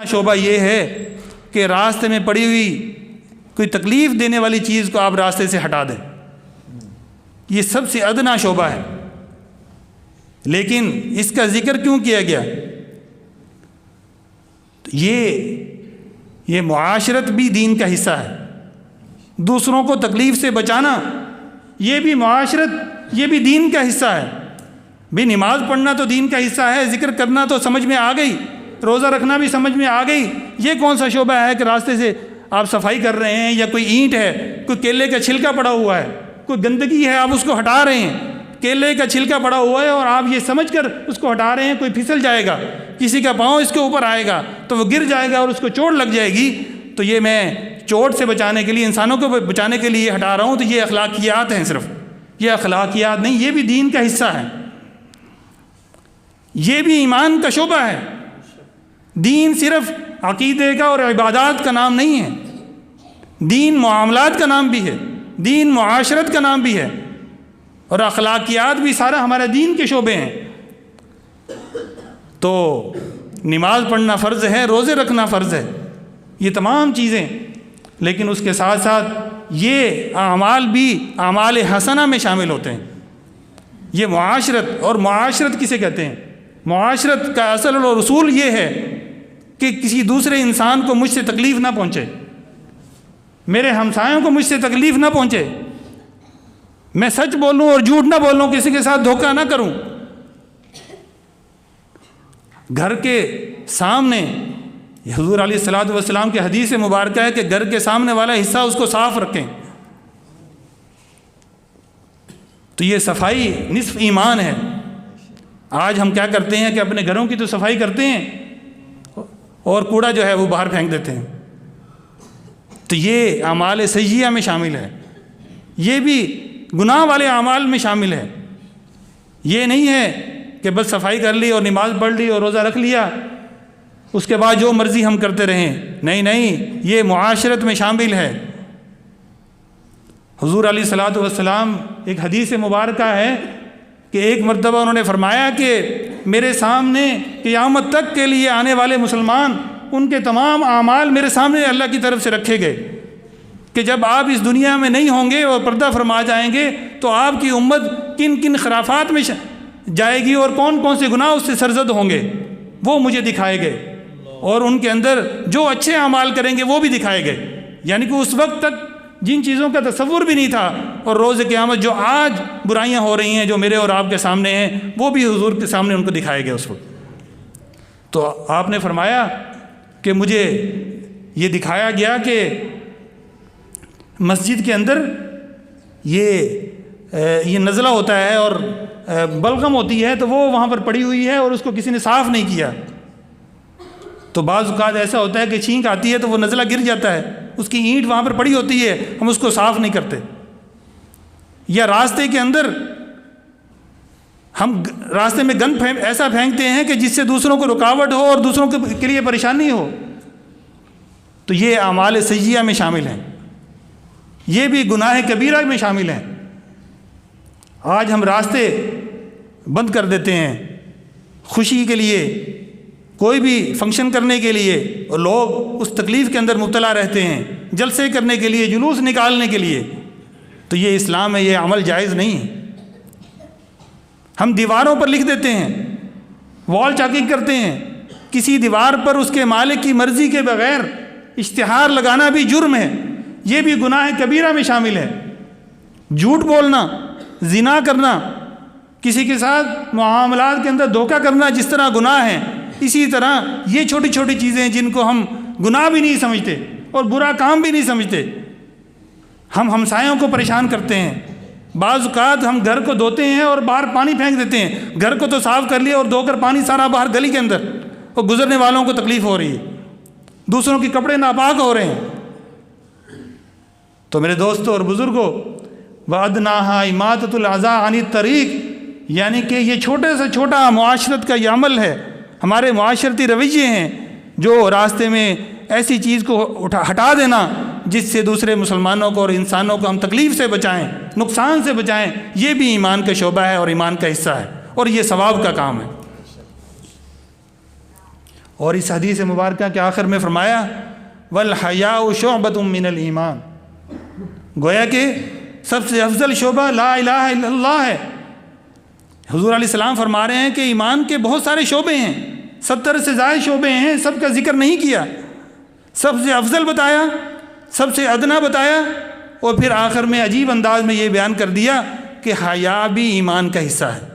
شعبہ یہ ہے کہ راستے میں پڑی ہوئی کوئی تکلیف دینے والی چیز کو آپ راستے سے ہٹا دیں، یہ سب سے ادنا شعبہ ہے۔ لیکن اس کا ذکر کیوں کیا گیا؟ یہ معاشرت بھی دین کا حصہ ہے، دوسروں کو تکلیف سے بچانا یہ بھی معاشرت، یہ بھی دین کا حصہ ہے۔ بھی نماز پڑھنا تو دین کا حصہ ہے، ذکر کرنا تو سمجھ میں آ گئی، روزہ رکھنا بھی سمجھ میں آ گئی۔ یہ کون سا شعبہ ہے کہ راستے سے آپ صفائی کر رہے ہیں، یا کوئی اینٹ ہے، کوئی کیلے کا چھلکا پڑا ہوا ہے، کوئی گندگی ہے، آپ اس کو ہٹا رہے ہیں، کیلے کا چھلکا پڑا ہوا ہے اور آپ یہ سمجھ کر اس کو ہٹا رہے ہیں، کوئی پھسل جائے گا، کسی کا پاؤں اس کے اوپر آئے گا تو وہ گر جائے گا اور اس کو چوٹ لگ جائے گی، تو یہ میں چوٹ سے بچانے کے لیے، انسانوں کو بچانے کے لیے ہٹا رہا ہوں، تو یہ اخلاقیات ہیں، صرف یہ اخلاقیات نہیں، یہ بھی دین کا حصہ ہے، یہ بھی ایمان کا شعبہ ہے۔ دین صرف عقیدے کا اور عبادات کا نام نہیں ہے، دین معاملات کا نام بھی ہے، دین معاشرت کا نام بھی ہے، اور اخلاقیات بھی سارا ہمارے دین کے شعبے ہیں۔ تو نماز پڑھنا فرض ہے، روزے رکھنا فرض ہے، یہ تمام چیزیں، لیکن اس کے ساتھ ساتھ یہ اعمال بھی اعمال حسنہ میں شامل ہوتے ہیں۔ یہ معاشرت، اور معاشرت کسے کہتے ہیں؟ معاشرت کا اصل اور اصول یہ ہے کہ کسی دوسرے انسان کو مجھ سے تکلیف نہ پہنچے، میرے ہمسایوں کو مجھ سے تکلیف نہ پہنچے، میں سچ بولوں اور جھوٹ نہ بولوں، کسی کے ساتھ دھوکہ نہ کروں، گھر کے سامنے، حضور علیہ الصلوۃ والسلام کی حدیث مبارکہ ہے کہ گھر کے سامنے والا حصہ اس کو صاف رکھیں۔ تو یہ صفائی نصف ایمان ہے۔ آج ہم کیا کرتے ہیں کہ اپنے گھروں کی تو صفائی کرتے ہیں اور کوڑا جو ہے وہ باہر پھینک دیتے ہیں، تو یہ اعمال سیئہ میں شامل ہے، یہ بھی گناہ والے اعمال میں شامل ہے۔ یہ نہیں ہے کہ بس صفائی کر لی اور نماز پڑھ لی اور روزہ رکھ لیا، اس کے بعد جو مرضی ہم کرتے رہیں، نہیں، یہ معاشرت میں شامل ہے۔ حضور علیہ الصلوۃ والسلام، ایک حدیث مبارکہ ہے کہ ایک مرتبہ انہوں نے فرمایا کہ میرے سامنے قیامت تک کے لیے آنے والے مسلمان، ان کے تمام اعمال میرے سامنے اللہ کی طرف سے رکھے گئے کہ جب آپ اس دنیا میں نہیں ہوں گے اور پردہ فرما جائیں گے تو آپ کی امت کن کن خرافات میں جائے گی اور کون کون سے گناہ اس سے سرزد ہوں گے، وہ مجھے دکھائے گئے، اور ان کے اندر جو اچھے اعمال کریں گے وہ بھی دکھائے گئے۔ یعنی کہ اس وقت تک جن چیزوں کا تصور بھی نہیں تھا، اور روز قیامت جو آج برائیاں ہو رہی ہیں جو میرے اور آپ کے سامنے ہیں، وہ بھی حضور کے سامنے ان کو دکھائے گئے اس وقت۔ تو آپ نے فرمایا کہ مجھے یہ دکھایا گیا کہ مسجد کے اندر یہ نزلہ ہوتا ہے اور بلغم ہوتی ہے، تو وہ وہاں پر پڑی ہوئی ہے اور اس کو کسی نے صاف نہیں کیا، تو بعض اوقات ایسا ہوتا ہے کہ چھینک آتی ہے تو وہ نزلہ گر جاتا ہے، اس کی اینٹ وہاں پر پڑی ہوتی ہے، ہم اس کو صاف نہیں کرتے۔ یا راستے کے اندر ہم راستے میں گند ایسا پھینکتے ہیں کہ جس سے دوسروں کو رکاوٹ ہو اور دوسروں کے لیے پریشانی ہو، تو یہ اعمال سیئہ میں شامل ہیں، یہ بھی گناہ کبیرہ میں شامل ہیں۔ آج ہم راستے بند کر دیتے ہیں خوشی کے لیے، کوئی بھی فنکشن کرنے کے لیے، اور لوگ اس تکلیف کے اندر مبتلا رہتے ہیں، جلسے کرنے کے لیے، جلوس نکالنے کے لیے، تو یہ اسلام میں یہ عمل جائز نہیں ہے۔ ہم دیواروں پر لکھ دیتے ہیں، وال چاکنگ کرتے ہیں، کسی دیوار پر اس کے مالک کی مرضی کے بغیر اشتہار لگانا بھی جرم ہے، یہ بھی گناہ کبیرہ میں شامل ہے۔ جھوٹ بولنا، زنا کرنا، کسی کے ساتھ معاملات کے اندر دھوکہ کرنا جس طرح گناہ ہیں، اسی طرح یہ چھوٹی چھوٹی چیزیں جن کو ہم گناہ بھی نہیں سمجھتے اور برا کام بھی نہیں سمجھتے، ہم ہمسایوں کو پریشان کرتے ہیں۔ بعض اوقات ہم گھر کو دھوتے ہیں اور باہر پانی پھینک دیتے ہیں، گھر کو تو صاف کر لیا اور دھو کر پانی سارا باہر گلی کے اندر، اور گزرنے والوں کو تکلیف ہو رہی ہے، دوسروں کے کپڑے ناپاک ہو رہے ہیں۔ تو میرے دوستوں اور بزرگوں، وَأَدْنَاهَا إِمَاطَةُ الْأَذَىٰ عَنِ الطَّرِيقِ، یعنی کہ یہ چھوٹے سے چھوٹا معاشرت کا یہ عمل ہے، ہمارے معاشرتی رویے ہیں، جو راستے میں ایسی چیز کو ہٹا دینا جس سے دوسرے مسلمانوں کو اور انسانوں کو ہم تکلیف سے بچائیں، نقصان سے بچائیں، یہ بھی ایمان کا شعبہ ہے اور ایمان کا حصہ ہے، اور یہ ثواب کا کام ہے۔ اور اس حدیث مبارکہ کے آخر میں فرمایا والحیاء شعبۃ من الایمان، گویا کہ سب سے افضل شعبہ لا الہ الا اللہ ہے۔ حضور علیہ السلام فرما رہے ہیں کہ ایمان کے بہت سارے شعبے ہیں، 70 سے زائد شعبے ہیں، سب کا ذکر نہیں کیا، سب سے افضل بتایا، سب سے ادنا بتایا، اور پھر آخر میں عجیب انداز میں یہ بیان کر دیا کہ حیا بھی ایمان کا حصہ ہے۔